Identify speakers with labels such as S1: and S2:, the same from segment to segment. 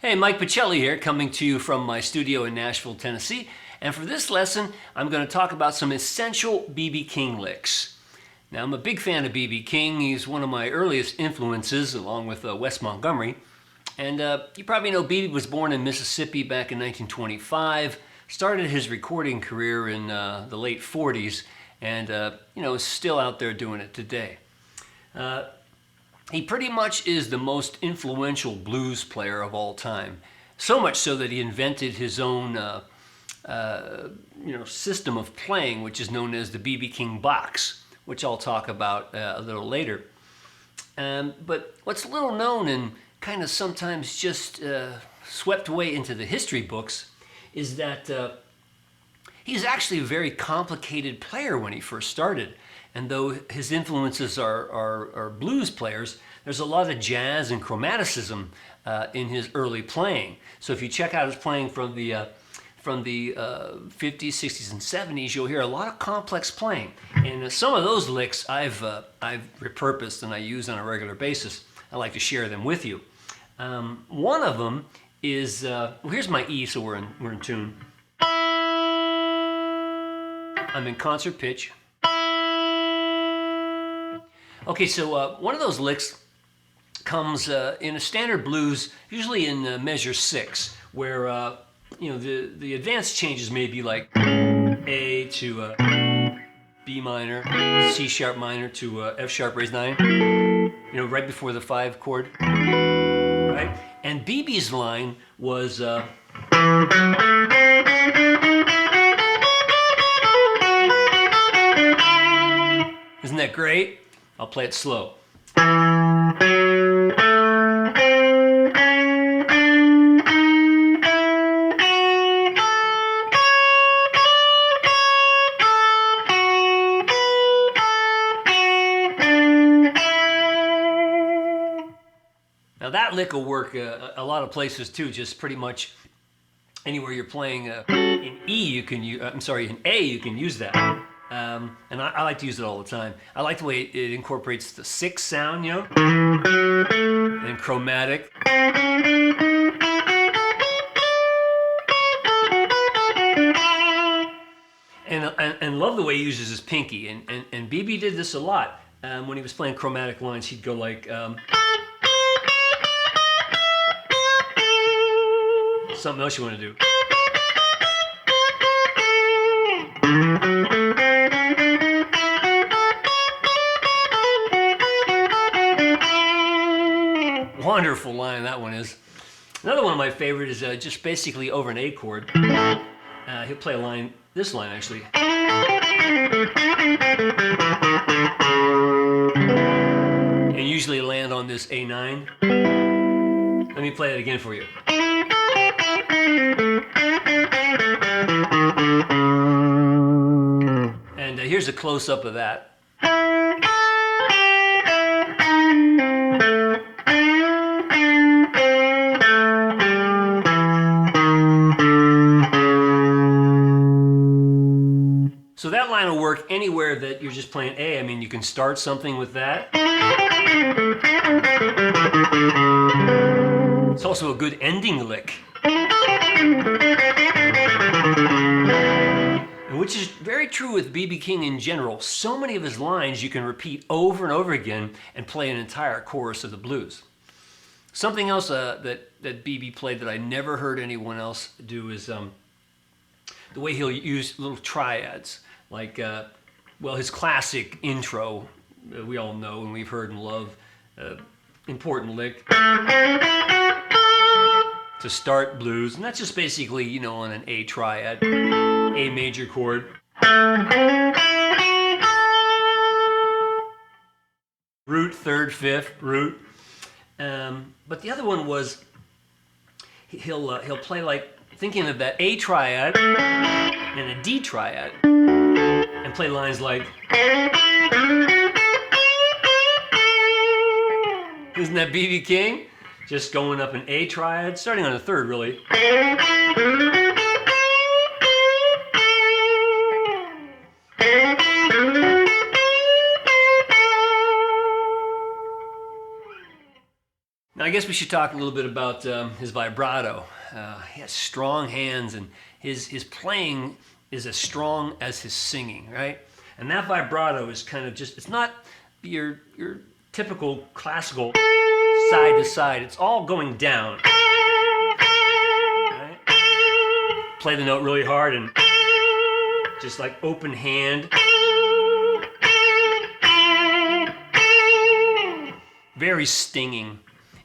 S1: Hey, Mike Pachelli here, coming to you from my studio in Nashville, Tennessee. And for this lesson, I'm going to talk about some essential B.B. King licks. Now, I'm a big fan of B.B. King. He's one of my earliest influences, along with Wes Montgomery. And you probably know B.B. was born in Mississippi back in 1925, started his recording career in the late 40s, and is still out there doing it today. He pretty much is the most influential blues player of all time. So much so that he invented his own system of playing, which is known as the B.B. King box, which I'll talk about a little later. But what's little known and kind of sometimes just swept away into the history books is that he's actually a very complicated player when he first started. And though his influences are blues players, there's a lot of jazz and chromaticism in his early playing. So if you check out his playing from the 50s, 60s, and 70s, you'll hear a lot of complex playing. And some of those licks I've repurposed and I use on a regular basis. I like to share them with you. One of them is, here's my E, so we're in tune. I'm in concert pitch. Okay, so one of those licks comes in a standard blues, usually in measure 6, where the advanced changes may be like A to B minor, C sharp minor to F sharp raised 9, right before the 5 chord, right? And BB's line was isn't that great? I'll play it slow. Now that lick will work a lot of places too, just pretty much anywhere you're playing in E you can use, in A you can use that. And I like to use it all the time. I like the way it incorporates the 6 sound, and chromatic. And love the way he uses his pinky. And BB did this a lot. When he was playing chromatic lines, he'd go like, something else you want to do. Wonderful line that one is. Another one of my favorite is just basically over an A chord. He'll play a line, this line actually. And usually land on this A9. Let me play it again for you. And here's a close-up of that. So that line will work anywhere that you're just playing A. I mean, you can start something with that. It's also a good ending lick. Which is very true with B.B. King in general. So many of his lines you can repeat over and over again and play an entire chorus of the blues. Something else that B.B. played that I never heard anyone else do is the way he'll use little triads. Like, his classic intro, we all know and we've heard and love, important lick to start blues. And that's just basically, on an A triad, A major chord. Root, 3rd, 5th, root. But the other one was, he'll play like, thinking of that A triad and a D triad, and play lines like, isn't that B.B. King? Just going up an A triad, starting on a 3rd really. Now I guess we should talk a little bit about his vibrato. He has strong hands, and his playing is as strong as his singing, right? And that vibrato is kind of just, it's not your typical classical side to side. It's all going down. Right? Play the note really hard and just like open hand. Very stinging.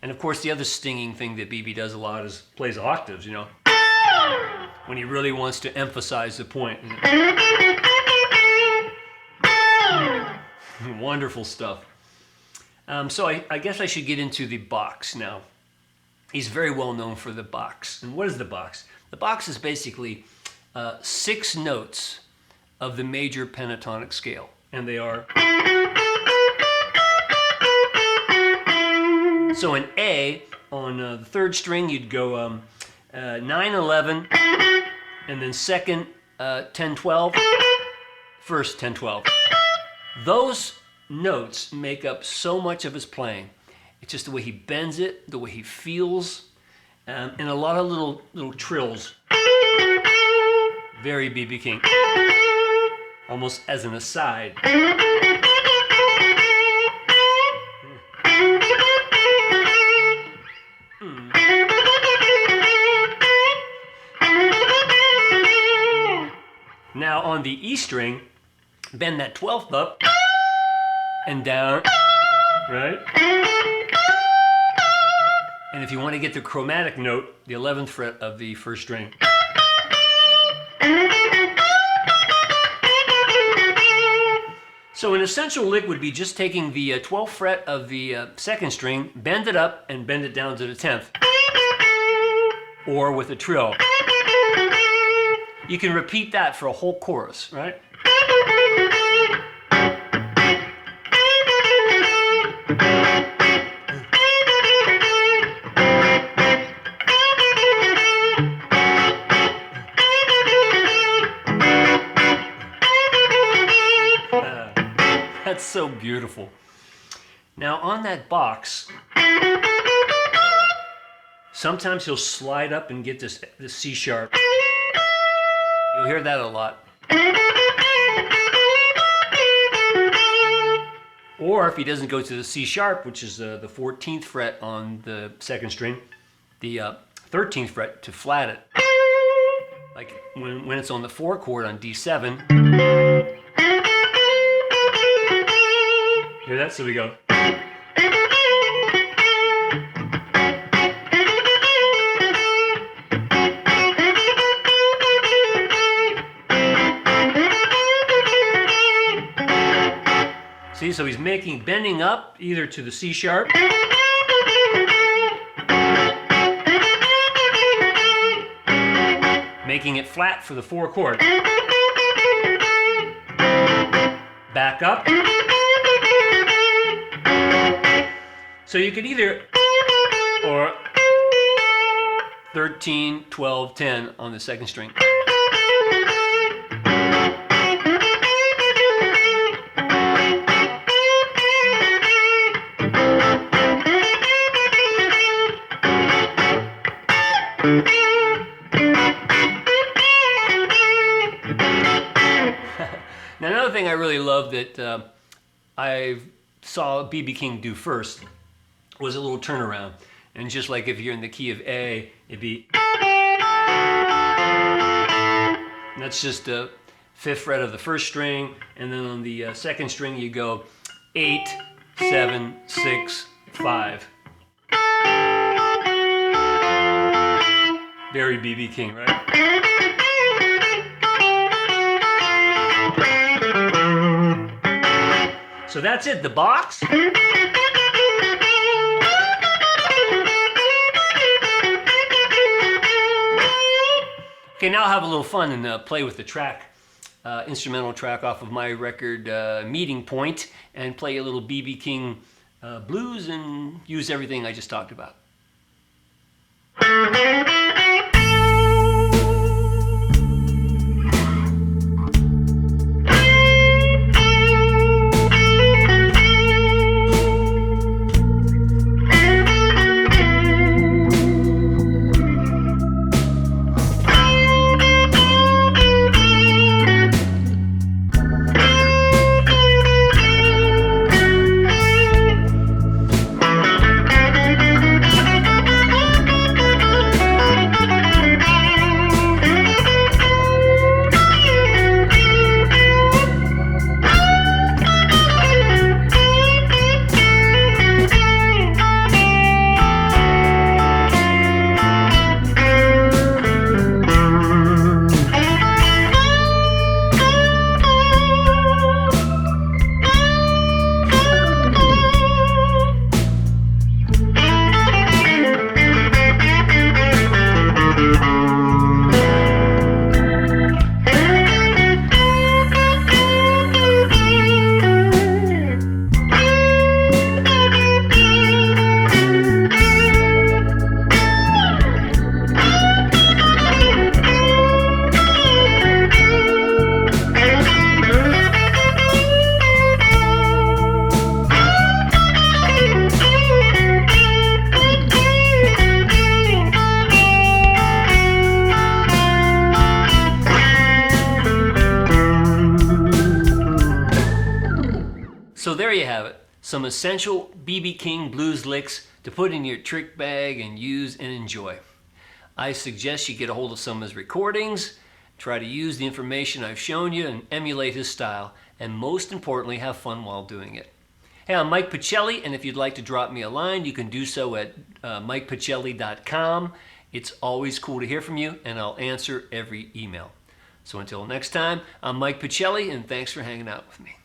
S1: And of course the other stinging thing that BB does a lot is plays octaves, you know, when he really wants to emphasize the point. Wonderful stuff. So I guess I should get into the box now. He's very well known for the box. And what is the box? The box is basically 6 notes of the major pentatonic scale. And they are... So in A, on the 3rd string, you'd go 9, 11, and then 2nd, 10, 12, 1st, 10, 12. Those notes make up so much of his playing. It's just the way he bends it, the way he feels, and a lot of little trills. Very B.B. King. Almost as an aside. Now on the E string, bend that 12th up and down, right? And if you want to get the chromatic note, the 11th fret of the 1st string. So an essential lick would be just taking the 12th fret of the 2nd string, bend it up and bend it down to the 10th. Or with a trill. You can repeat that for a whole chorus, right? That's so beautiful. Now on that box, sometimes he'll slide up and get this C sharp. You'll hear that a lot. Or if he doesn't go to the C sharp, which is the 14th fret on the 2nd string, the 13th fret to flat it. Like when it's on the 4 chord on D7. Hear that? So we go. See, so he's bending up either to the C sharp making it flat for the 4 chord. Back up. So you could either, or 13, 12, 10 on the 2nd string. Now another thing I really love that I saw B.B. King do first was a little turnaround. And just like if you're in the key of A, it'd be... That's just the 5th fret of the 1st string, and then on the 2nd string you go 8, 7, 6, 5. Very B.B. King, right? So that's it, the box. Okay, now I'll have a little fun and play with the track, instrumental track off of my record, Meeting Point, and play a little B.B. King blues and use everything I just talked about. some essential BB King blues licks to put in your trick bag and use and enjoy. I suggest you get a hold of some of his recordings, try to use the information I've shown you and emulate his style, and most importantly, have fun while doing it. Hey, I'm Mike Pachelli, and if you'd like to drop me a line, you can do so at mikepachelli.com. It's always cool to hear from you, and I'll answer every email. So until next time, I'm Mike Pachelli, and thanks for hanging out with me.